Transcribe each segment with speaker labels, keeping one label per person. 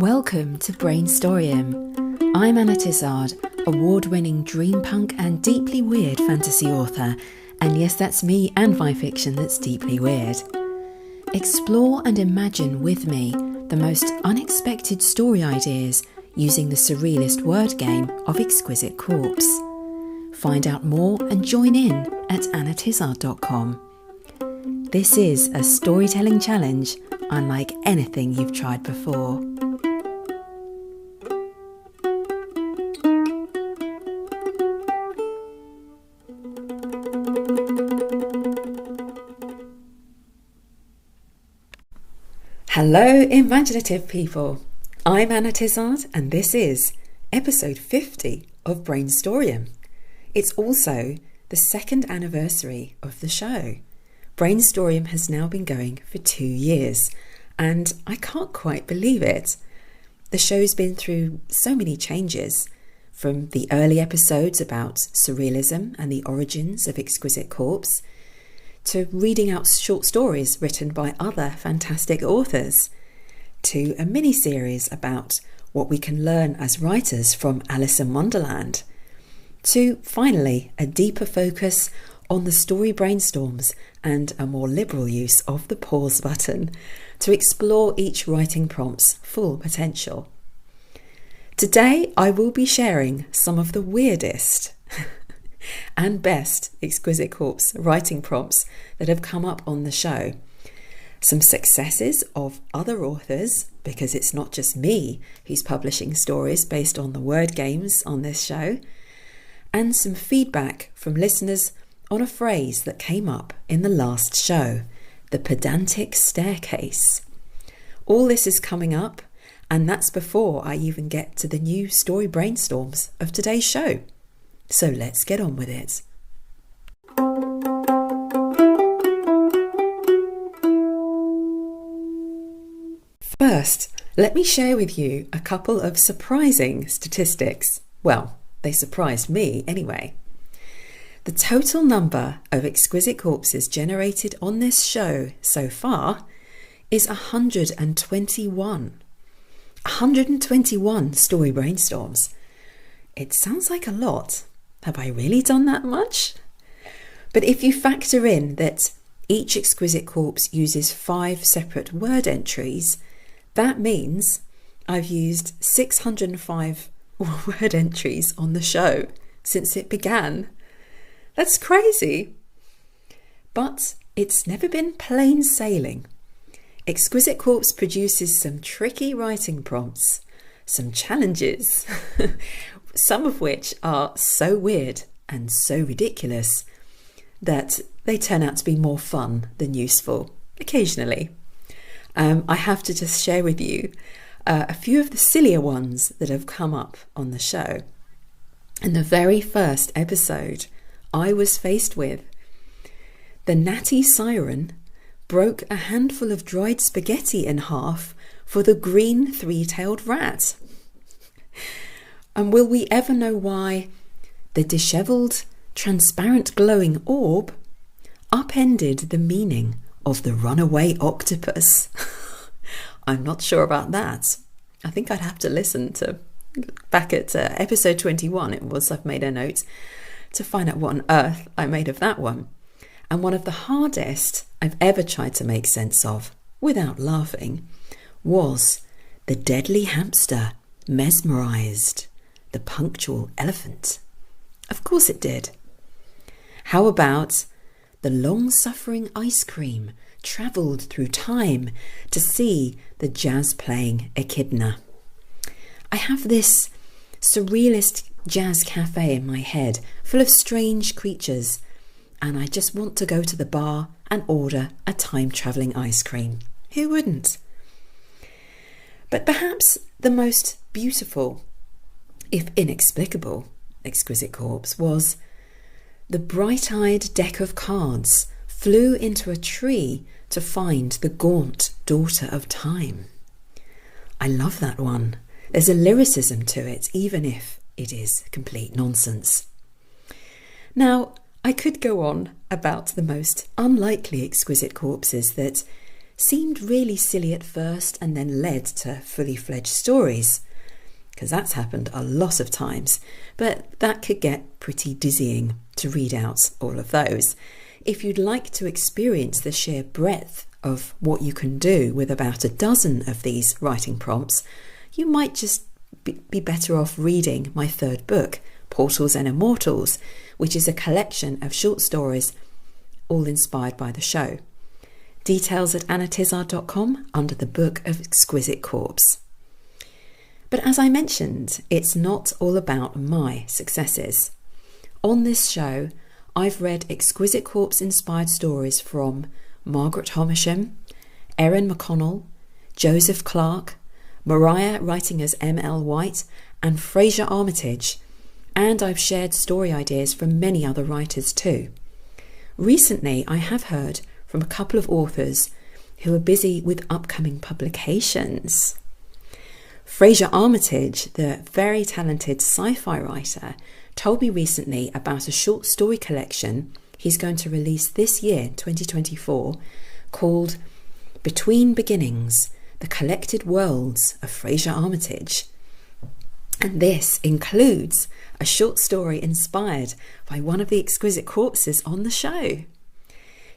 Speaker 1: Welcome to Brainstoryum. I'm Anna Tizard, award-winning dream punk and deeply weird fantasy author. And yes, that's me and my fiction that's deeply weird. Explore and imagine with me the most unexpected story ideas using the surrealist word game of Exquisite Corpse. Find out more and join in at annatizard.com. This is a storytelling challenge unlike anything you've tried before. Hello, imaginative people. I'm Anna Tizard, and this is episode 50 of Brainstoryum. It's also the second anniversary of the show. Brainstoryum has now been going for 2 years, and I can't quite believe it. The show's been through so many changes, from the early episodes about surrealism and the origins of Exquisite Corpse, to reading out short stories written by other fantastic authors, to a mini-series about what we can learn as writers from Alice in Wonderland, to finally a deeper focus on the story brainstorms and a more liberal use of the pause button to explore each writing prompt's full potential. Today I will be sharing some of the weirdest and best Exquisite Corpse writing prompts that have come up on the show. Some successes of other authors, because it's not just me who's publishing stories based on the word games on this show, and some feedback from listeners on a phrase that came up in the last show, the pedantic staircase. All this is coming up, and that's before I even get to the new story brainstorms of today's show. So let's get on with it. First, let me share with you a couple of surprising statistics. Well, they surprised me anyway. The total number of Exquisite Corpses generated on this show so far is 121. 121 story brainstorms. It sounds like a lot. Have I really done that much? But if you factor in that each Exquisite Corpse uses 5 separate word entries, that means I've used 605 word entries on the show since it began. That's crazy. But it's never been plain sailing. Exquisite Corpse produces some tricky writing prompts, some challenges, some of which are so weird and so ridiculous that they turn out to be more fun than useful occasionally. I have to just share with you a few of the sillier ones that have come up on the show. In the very first episode, I was faced with the natty siren broke a handful of dried spaghetti in half for the green three-tailed rat. And will we ever know why the dishevelled, transparent glowing orb upended the meaning of the runaway octopus? I'm not sure about that. I think I'd have to listen to back at episode 21 it was, I've made a note, to find out what on earth I made of that one. And one of the hardest I've ever tried to make sense of, without laughing, was the deadly hamster mesmerised the punctual elephant. Of course it did. How about the long-suffering ice cream travelled through time to see the jazz-playing echidna? I have this surrealist jazz cafe in my head full of strange creatures, and I just want to go to the bar and order a time-travelling ice cream. Who wouldn't? But perhaps the most beautiful, if inexplicable, Exquisite Corpse was the bright-eyed deck of cards flew into a tree to find the gaunt daughter of time. I love that one. There's a lyricism to it, even if it is complete nonsense. Now, I could go on about the most unlikely Exquisite Corpses that seemed really silly at first and then led to fully fledged stories. Because that's happened a lot of times, but that could get pretty dizzying to read out all of those. If you'd like to experience the sheer breadth of what you can do with about a dozen of these writing prompts, you might just be better off reading my third book, Portals and Immortals, which is a collection of short stories all inspired by the show. Details at annatizard.com under the Book of Exquisite Corpse. But as I mentioned, it's not all about my successes. On this show, I've read Exquisite Corpse inspired stories from Margaret Homisham, Erin McConnell, Joseph Clark, Mariah writing as M.L. White, and Fraser Armitage, and I've shared story ideas from many other writers too. Recently, I have heard from a couple of authors who are busy with upcoming publications. Fraser Armitage, the very talented sci-fi writer, told me recently about a short story collection he's going to release this year, 2024, called Between Beginnings, The Collected Worlds of Fraser Armitage. And this includes a short story inspired by one of the Exquisite Corpses on the show.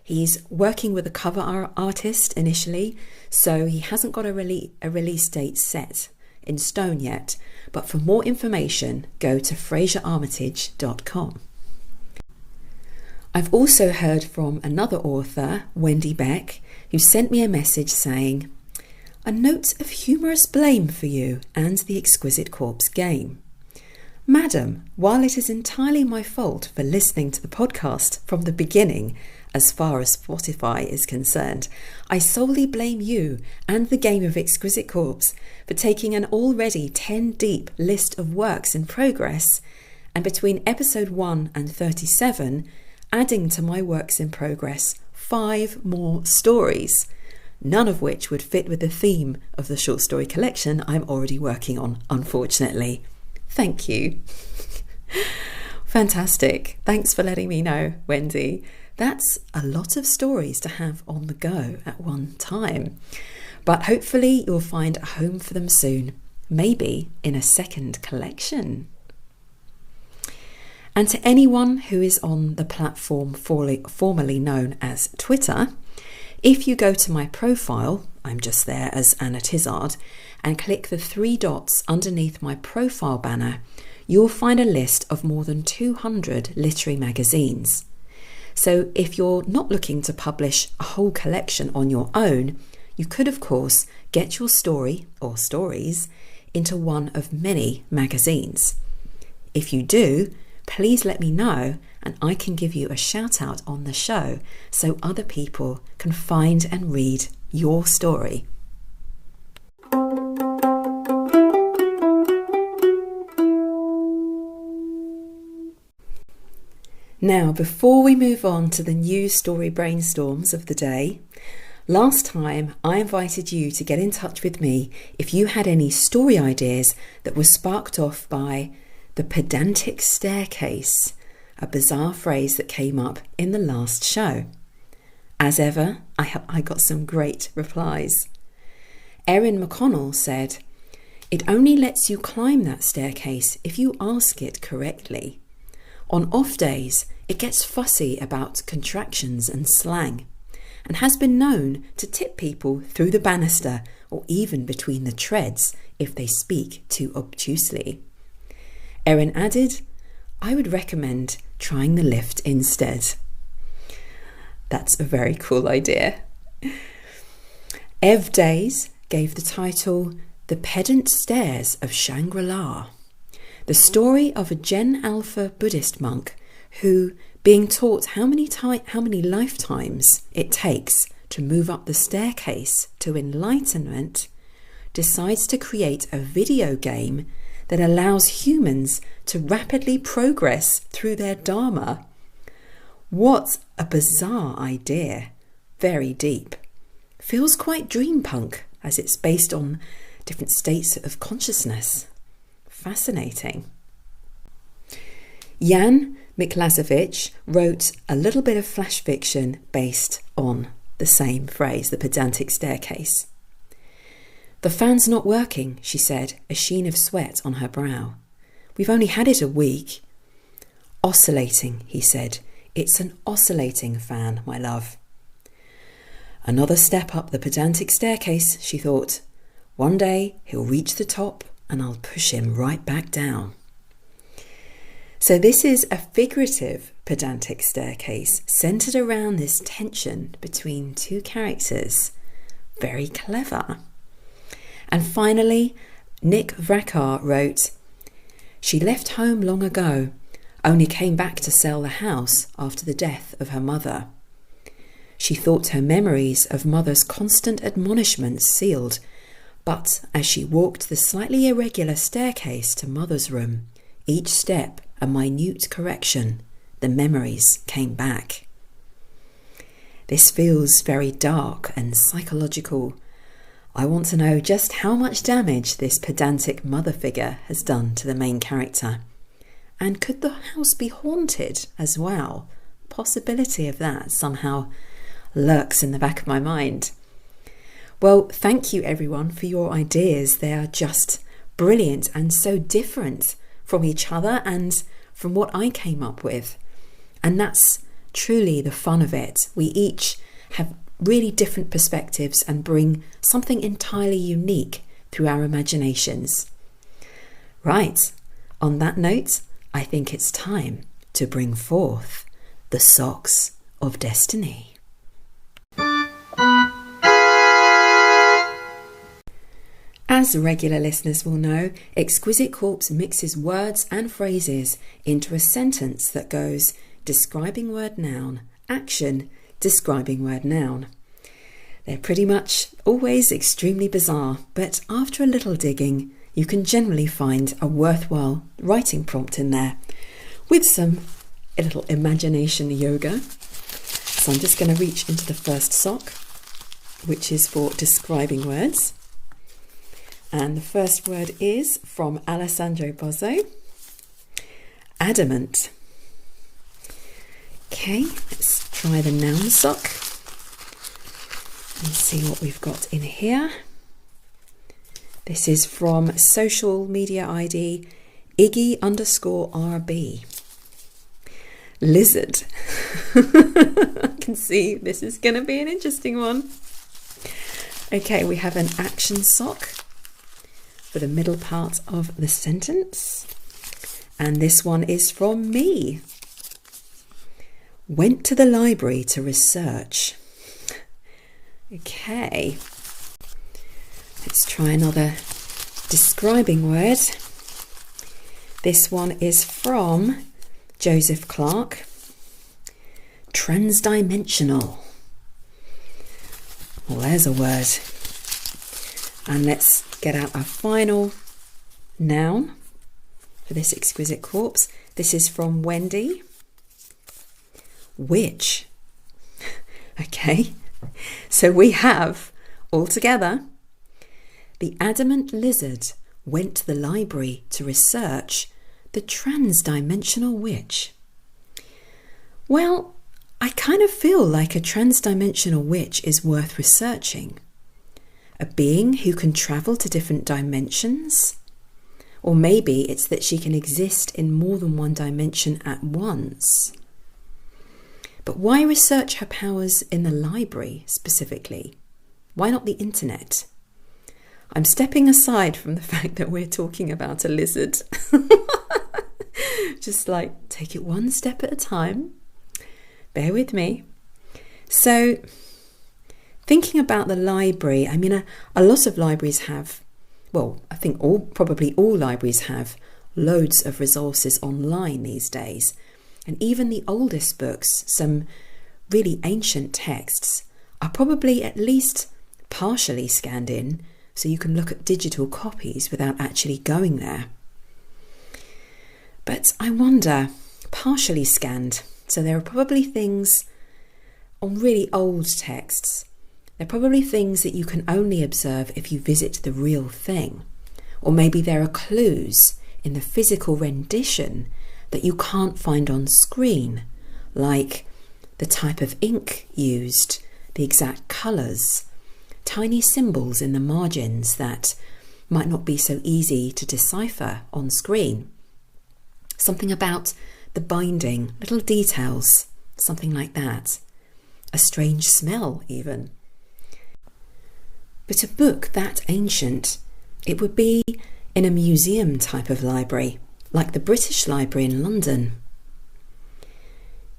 Speaker 1: He's working with a cover artist initially, so he hasn't got a release date set in stone yet, but for more information go to fraserarmitage.com. I've also heard from another author, Wendy Beck, who sent me a message saying, "A note of humorous blame for you and the Exquisite Corpse game. Madam, while it is entirely my fault for listening to the podcast from the beginning, as far as Spotify is concerned, I solely blame you and the game of Exquisite Corpse for taking an already 10 deep list of works in progress and between episode 1 and 37, adding to my works in progress 5 more stories, none of which would fit with the theme of the short story collection I'm already working on, unfortunately. Thank you." Fantastic. Thanks for letting me know, Wendy. That's a lot of stories to have on the go at one time. But hopefully you'll find a home for them soon, maybe in a second collection. And to anyone who is on the platform formerly known as Twitter, if you go to my profile, I'm just there as Anna Tizard, and click the 3 dots underneath my profile banner, you'll find a list of more than 200 literary magazines. So if you're not looking to publish a whole collection on your own, you could of course get your story or stories into one of many magazines. If you do, please let me know and I can give you a shout out on the show so other people can find and read your story. Now, before we move on to the new story brainstorms of the day, last time I invited you to get in touch with me if you had any story ideas that were sparked off by the pedantic staircase, a bizarre phrase that came up in the last show. As ever, I got some great replies. Erin McConnell said, "It only lets you climb that staircase if you ask it correctly. On off days, it gets fussy about contractions and slang, and has been known to tip people through the banister or even between the treads if they speak too obtusely." Erin added, "I would recommend trying the lift instead." That's a very cool idea. Ev Days gave the title The Pedant Stairs of Shangri-La, the story of a Gen Alpha Buddhist monk who, being taught how many lifetimes it takes to move up the staircase to enlightenment, decides to create a video game that allows humans to rapidly progress through their Dharma. What a bizarre idea. Very deep. Feels quite dreampunk as it's based on different states of consciousness. Fascinating. Jan Miklazevich wrote a little bit of flash fiction based on the same phrase, the pedantic staircase. "The fan's not working," she said, a sheen of sweat on her brow. "We've only had it a week." "Oscillating," he said. "It's an oscillating fan, my love." Another step up the pedantic staircase, she thought. One day he'll reach the top and I'll push him right back down. So this is a figurative pedantic staircase centred around this tension between two characters. Very clever. And finally, Nick Vracar wrote, "She left home long ago, only came back to sell the house after the death of her mother. She thought her memories of mother's constant admonishments sealed, but as she walked the slightly irregular staircase to mother's room, each step a minute correction, the memories came back." This feels very dark and psychological. I want to know just how much damage this pedantic mother figure has done to the main character. And could the house be haunted as well? Possibility of that somehow lurks in the back of my mind. Well, thank you everyone for your ideas. They are just brilliant and so different from each other and from what I came up with. And that's truly the fun of it. We each have really different perspectives and bring something entirely unique through our imaginations. Right, on that note, I think it's time to bring forth the Socks of Destiny. As regular listeners will know, Exquisite Corpse mixes words and phrases into a sentence that goes describing word noun, action, describing word noun. They're pretty much always extremely bizarre, but after a little digging, you can generally find a worthwhile writing prompt in there with a little imagination yoga. So I'm just going to reach into the first sock, which is for describing words. And the first word is from Alessandro Bozzo, adamant. Okay, let's try the noun sock and see what we've got in here. This is from social media ID Iggy_RB. Lizard. I can see this is going to be an interesting one. Okay, we have an action sock for the middle part of the sentence. And this one is from me. Went to the library to research. Okay. Let's try another describing word. This one is from Joseph Clark. Transdimensional. Well, there's a word. And let's get out our final noun for this exquisite corpse. This is from Wendy. Witch. Okay, so we have all together, the adamant lizard went to the library to research the transdimensional witch. Well, I kind of feel like a transdimensional witch is worth researching. A being who can travel to different dimensions? Or maybe it's that she can exist in more than one dimension at once. But why research her powers in the library specifically? Why not the internet? I'm stepping aside from the fact that we're talking about a lizard. Just like take it one step at a time. Bear with me. So, thinking about the library, I mean, a lot of libraries have, well, I think probably all libraries have loads of resources online these days. And even the oldest books, some really ancient texts, are probably at least partially scanned in, so you can look at digital copies without actually going there. But I wonder, partially scanned, so there are probably things on really old texts. They're probably things that you can only observe if you visit the real thing. Or maybe there are clues in the physical rendition that you can't find on screen, like the type of ink used, the exact colours, tiny symbols in the margins that might not be so easy to decipher on screen. Something about the binding, little details, something like that. A strange smell even. But a book that ancient, it would be in a museum type of library, like the British Library in London.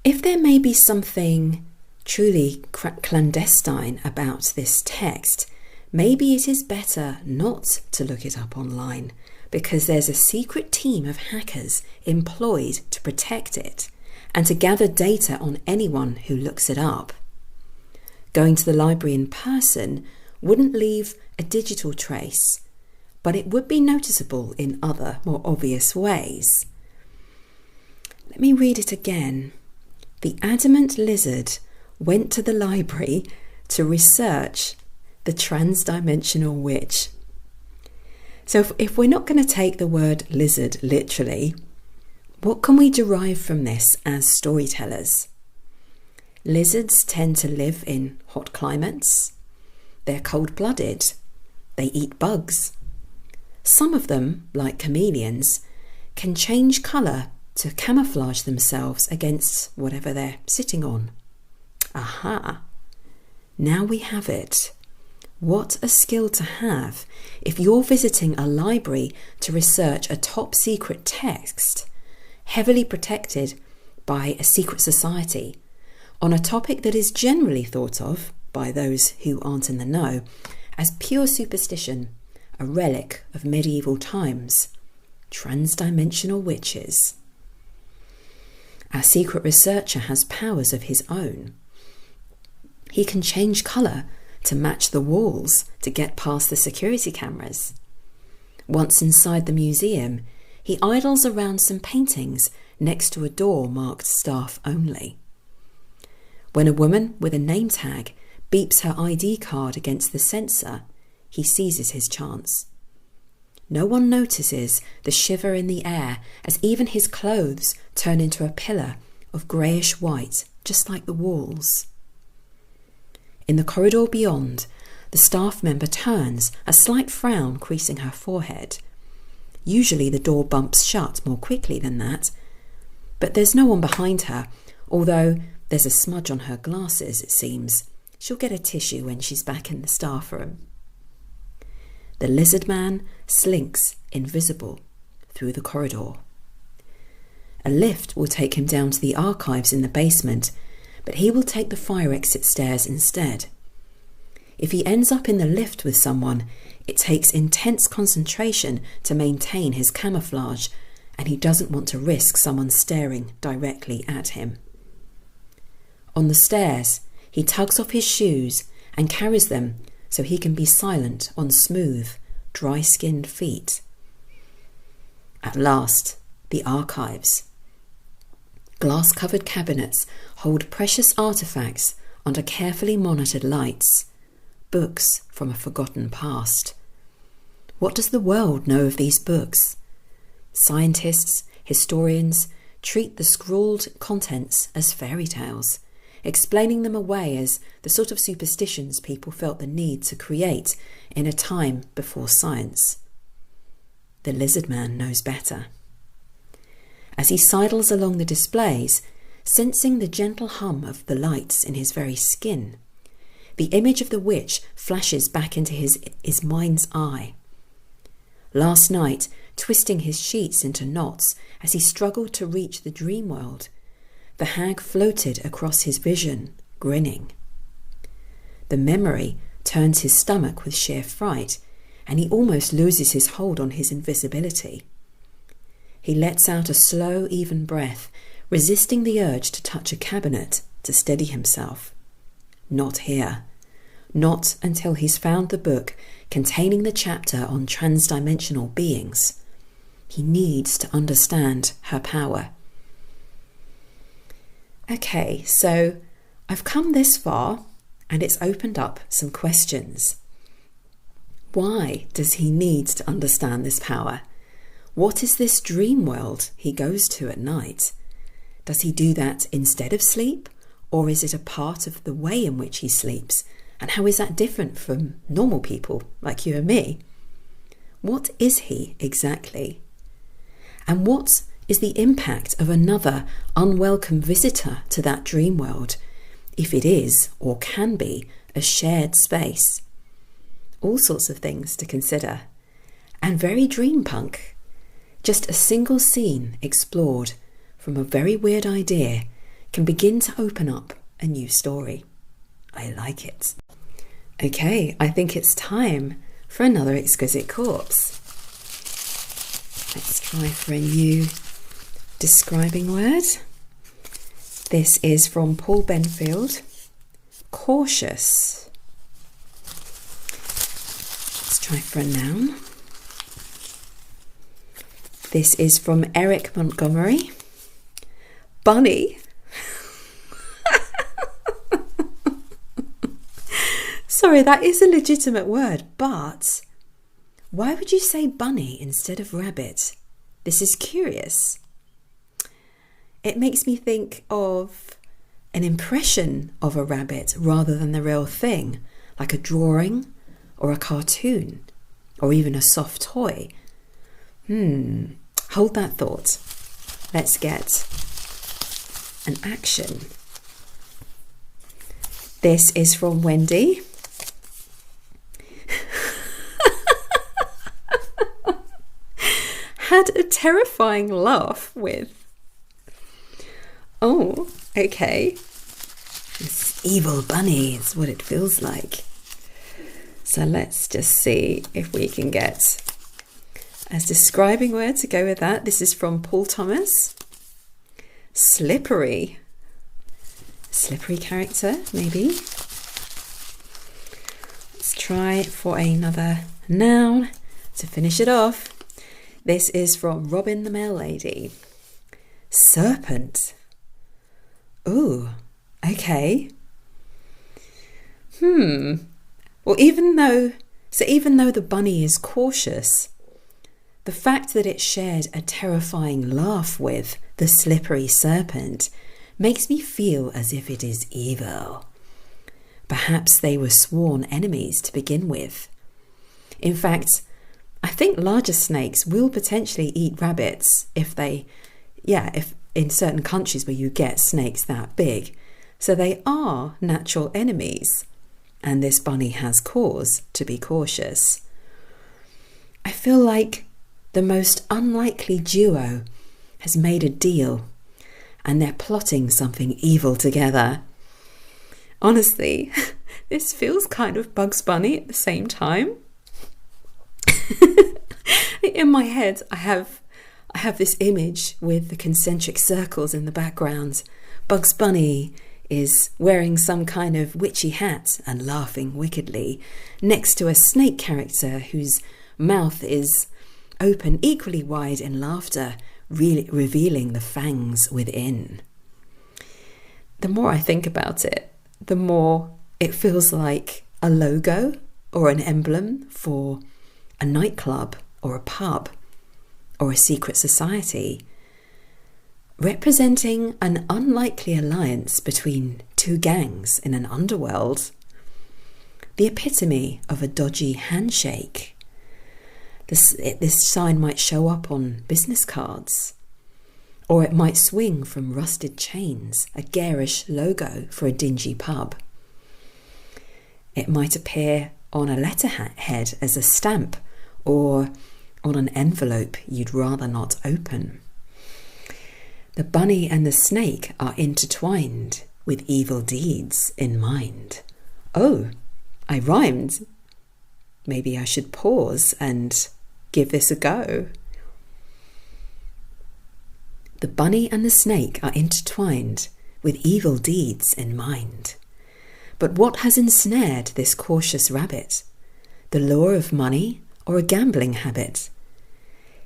Speaker 1: If there may be something truly clandestine about this text, maybe it is better not to look it up online, because there's a secret team of hackers employed to protect it and to gather data on anyone who looks it up. Going to the library in person wouldn't leave a digital trace, but it would be noticeable in other, more obvious ways. Let me read it again. The adamant lizard went to the library to research the transdimensional witch. So if we're not going to take the word lizard literally, what can we derive from this as storytellers? Lizards tend to live in hot climates. They're cold-blooded. They eat bugs. Some of them, like chameleons, can change colour to camouflage themselves against whatever they're sitting on. Aha! Now we have it. What a skill to have if you're visiting a library to research a top secret text, heavily protected by a secret society, on a topic that is generally thought of, by those who aren't in the know, as pure superstition, a relic of medieval times, transdimensional witches. Our secret researcher has powers of his own. He can change colour to match the walls to get past the security cameras. Once inside the museum, he idles around some paintings next to a door marked staff only. When a woman with a name tag beeps her ID card against the sensor, he seizes his chance. No one notices the shiver in the air as even his clothes turn into a pillar of greyish white, just like the walls. In the corridor beyond, the staff member turns, a slight frown creasing her forehead. Usually the door bumps shut more quickly than that, but there's no one behind her, although there's a smudge on her glasses, it seems. She'll get a tissue when she's back in the staff room. The lizard man slinks invisible through the corridor. A lift will take him down to the archives in the basement, but he will take the fire exit stairs instead. If he ends up in the lift with someone, it takes intense concentration to maintain his camouflage, and he doesn't want to risk someone staring directly at him. On the stairs, he tugs off his shoes and carries them so he can be silent on smooth, dry-skinned feet. At last, the archives. Glass-covered cabinets hold precious artefacts under carefully monitored lights, books from a forgotten past. What does the world know of these books? Scientists, historians treat the scrawled contents as fairy tales, explaining them away as the sort of superstitions people felt the need to create in a time before science. The lizard man knows better. As he sidles along the displays, sensing the gentle hum of the lights in his very skin, the image of the witch flashes back into his mind's eye. Last night, twisting his sheets into knots as he struggled to reach the dream world, the hag floated across his vision, grinning. The memory turns his stomach with sheer fright, and he almost loses his hold on his invisibility. He lets out a slow, even breath, resisting the urge to touch a cabinet to steady himself. Not here. Not until he's found the book containing the chapter on transdimensional beings. He needs to understand her power. Okay, so I've come this far and it's opened up some questions. Why does he need to understand this power? What is this dream world he goes to at night? Does he do that instead of sleep Or is it a part of the way in which he sleeps? And how is that different from normal people like you and me? What is he exactly? And what is the impact of another unwelcome visitor to that dream world, if it is or can be a shared space? All sorts of things to consider. And very dreampunk. Just a single scene explored from a very weird idea can begin to open up a new story. I like it. Okay, I think it's time for another Exquisite Corpse. Let's try for a new describing word. This is from Paul Benfield. Cautious. Let's try for a noun. This is from Eric Montgomery. Bunny. Sorry, that is a legitimate word, but why would you say bunny instead of rabbit? This is curious. It makes me think of an impression of a rabbit rather than the real thing, like a drawing or a cartoon or even a soft toy. Hold that thought. Let's get an action. This is from Wendy. Had a terrifying laugh with. Oh, okay. This evil bunny is what it feels like. So let's just see if we can get as describing word to go with that. This is from Paul Thomas. Slippery. Slippery character, maybe. Let's try for another noun to finish it off. This is from Robin the Mail Lady. Serpent. Ooh, okay. Well, even though the bunny is cautious, the fact that it shared a terrifying laugh with the slippery serpent makes me feel as if it is evil. Perhaps they were sworn enemies to begin with. In fact, I think larger snakes will potentially eat rabbits if in certain countries where you get snakes that big. So they are natural enemies, and this bunny has cause to be cautious. I feel like the most unlikely duo has made a deal and they're plotting something evil together. Honestly, this feels kind of Bugs Bunny at the same time. In my head, I have this image with the concentric circles in the background. Bugs Bunny is wearing some kind of witchy hat and laughing wickedly next to a snake character whose mouth is open equally wide in laughter, really revealing the fangs within. The more I think about it, the more it feels like a logo or an emblem for a nightclub or a pub or a secret society, representing an unlikely alliance between two gangs in an underworld, the epitome of a dodgy handshake. This sign might show up on business cards, or it might swing from rusted chains, a garish logo for a dingy pub. It might appear on a letterhead as a stamp or on an envelope you'd rather not open. The bunny and the snake are intertwined with evil deeds in mind. Oh, I rhymed. Maybe I should pause and give this a go. The bunny and the snake are intertwined with evil deeds in mind. But what has ensnared this cautious rabbit? The lure of money or a gambling habit?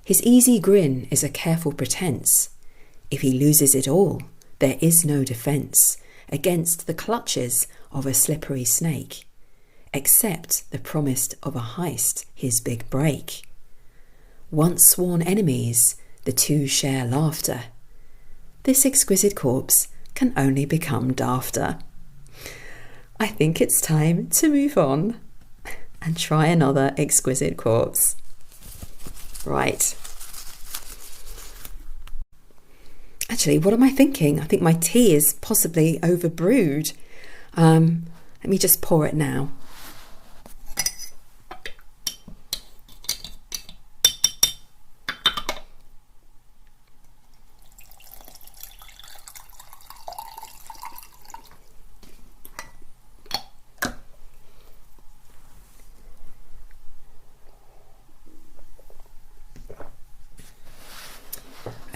Speaker 1: His easy grin is a careful pretense. If he loses it all, there is no defence against the clutches of a slippery snake, except the promise of a heist, his big break. Once sworn enemies, the two share laughter. This exquisite corpse can only become dafter. I think it's time to move on and try another exquisite corpse. Right. Actually, what am I thinking? I think my tea is possibly overbrewed. Let me just pour it now.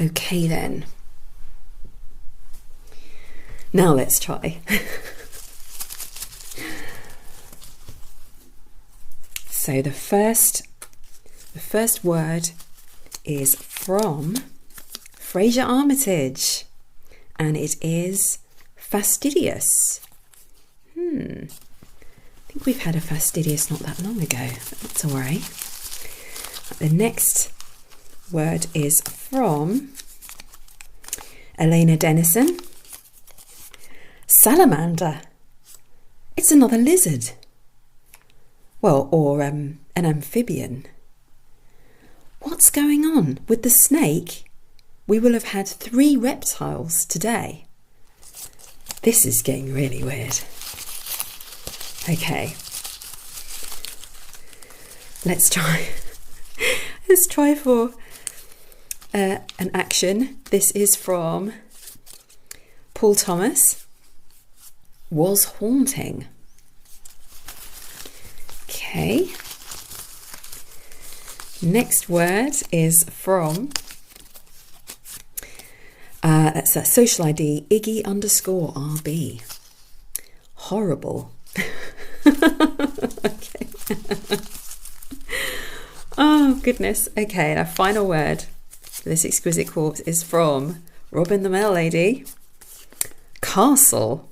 Speaker 1: Okay then. Now let's try. So the first word is from Fraser Armitage, and it is fastidious. I think we've had a fastidious not that long ago, but not to worry. The next word is from Elena Dennison. Salamander. It's another lizard. Well, or an amphibian. What's going on with the snake? We will have had 3 reptiles today. This is getting really weird. Okay. Let's try. Let's try for an action. This is from Paul Thomas. Was haunting. Okay. Next word is from that's that social ID Iggy_RB. Horrible. Okay. Oh goodness. Okay, and our final word for this exquisite corpse is from Robin the Mail Lady. Castle.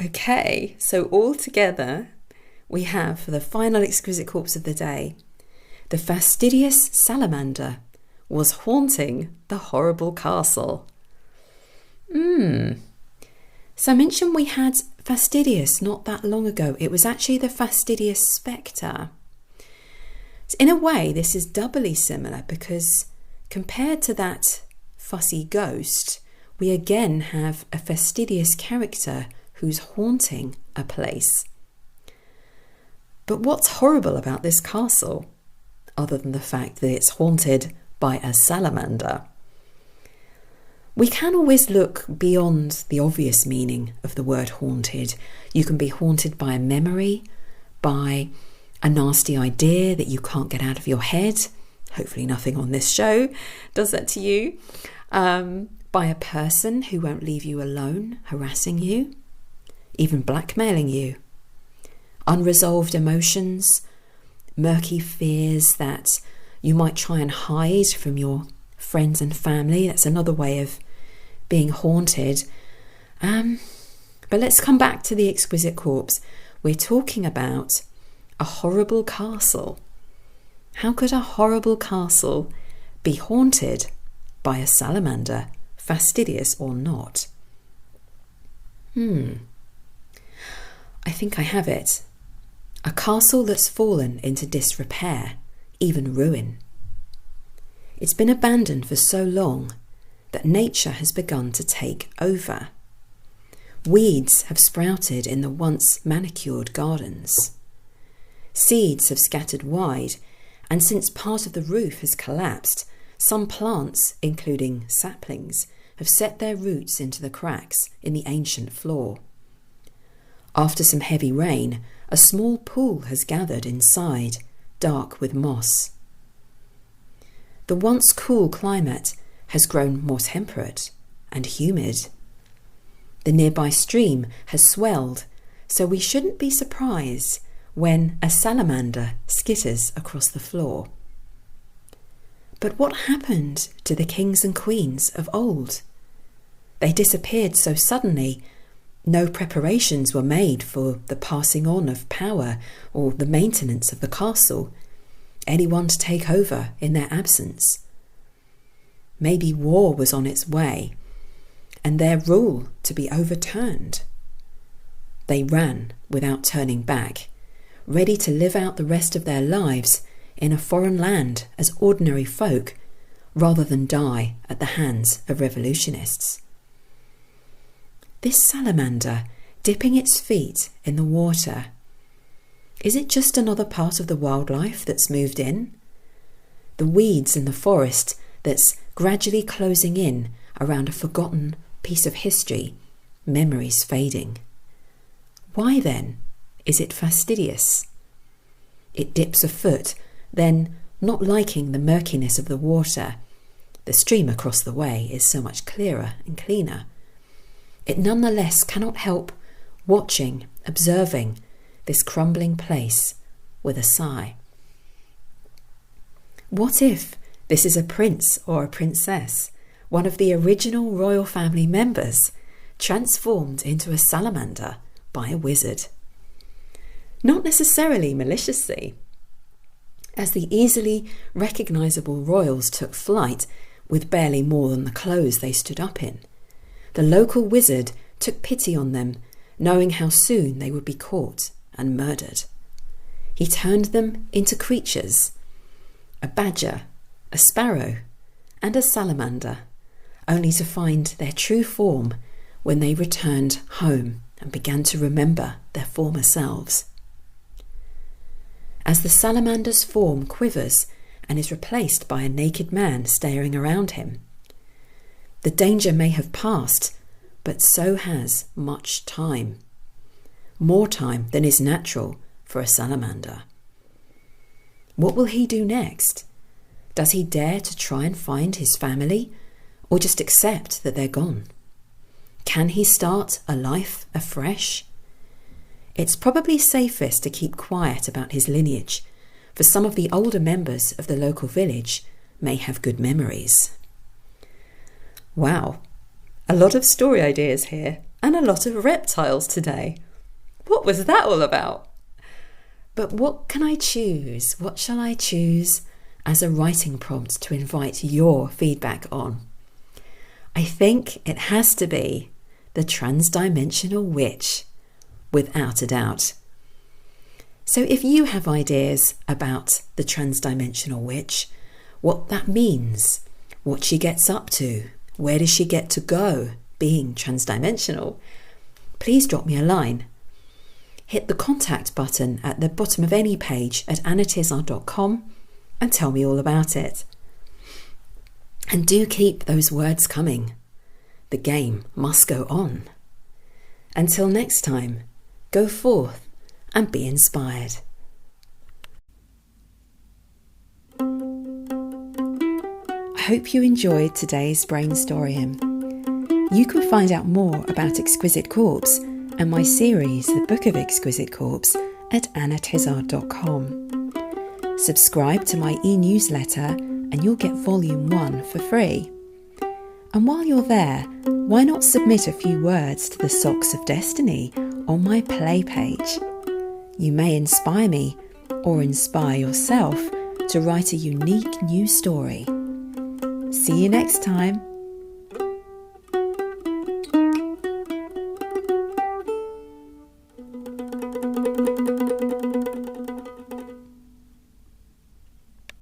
Speaker 1: Okay, so all together we have for the final exquisite corpse of the day, the fastidious salamander was haunting the horrible castle. So I mentioned we had fastidious not that long ago. It was actually the fastidious spectre. So in a way, this is doubly similar because compared to that fussy ghost, we again have a fastidious character who's haunting a place. But what's horrible about this castle, other than the fact that it's haunted by a salamander? We can always look beyond the obvious meaning of the word haunted. You can be haunted by a memory, by a nasty idea that you can't get out of your head. Hopefully nothing on this show does that to you. By a person who won't leave you alone, harassing you, even blackmailing you. Unresolved emotions, murky fears that you might try and hide from your friends and family. That's another way of being haunted. But let's come back to the exquisite corpse. We're talking about a horrible castle. How could a horrible castle be haunted by a salamander, fastidious or not? I think I have it. A castle that's fallen into disrepair, even ruin. It's been abandoned for so long that nature has begun to take over. Weeds have sprouted in the once manicured gardens. Seeds have scattered wide, and since part of the roof has collapsed, some plants, including saplings, have set their roots into the cracks in the ancient floor. After some heavy rain, a small pool has gathered inside, dark with moss. The once cool climate has grown more temperate and humid. The nearby stream has swelled, so we shouldn't be surprised when a salamander skitters across the floor. But what happened to the kings and queens of old? They disappeared so suddenly. No preparations were made for the passing on of power or the maintenance of the castle, anyone to take over in their absence. Maybe war was on its way, and their rule to be overturned. They ran without turning back, ready to live out the rest of their lives in a foreign land as ordinary folk, rather than die at the hands of revolutionists. This salamander dipping its feet in the water, is it just another part of the wildlife that's moved in? The weeds in the forest that's gradually closing in around a forgotten piece of history, memories fading. Why then is it fastidious? It dips a foot, then, not liking the murkiness of the water, the stream across the way is so much clearer and cleaner. It nonetheless cannot help watching, observing this crumbling place with a sigh. What if this is a prince or a princess, one of the original royal family members, transformed into a salamander by a wizard? Not necessarily maliciously. As the easily recognisable royals took flight with barely more than the clothes they stood up in, the local wizard took pity on them, knowing how soon they would be caught and murdered. He turned them into creatures, a badger, a sparrow, and a salamander, only to find their true form when they returned home and began to remember their former selves. As the salamander's form quivers and is replaced by a naked man staring around him, the danger may have passed, but so has much time. More time than is natural for a salamander. What will he do next? Does he dare to try and find his family, or just accept that they're gone? Can he start a life afresh? It's probably safest to keep quiet about his lineage, for some of the older members of the local village may have good memories. Wow, a lot of story ideas here, and a lot of reptiles today. What was that all about? But what can I choose? What shall I choose as a writing prompt to invite your feedback on? I think it has to be the transdimensional witch, without a doubt. So if you have ideas about the transdimensional witch, what that means, what she gets up to, where does she get to go being transdimensional, please drop me a line. Hit the contact button at the bottom of any page at annatizard.com and tell me all about it. And do keep those words coming. The game must go on. Until next time, go forth and be inspired. I hope you enjoyed today's Brainstoryum. You can find out more about Exquisite Corpse and my series, The Book of Exquisite Corpse, at annatizard.com. Subscribe to my e-newsletter and you'll get Volume 1 for free. And while you're there, why not submit a few words to the Socks of Destiny on my play page? You may inspire me or inspire yourself to write a unique new story. See you next time.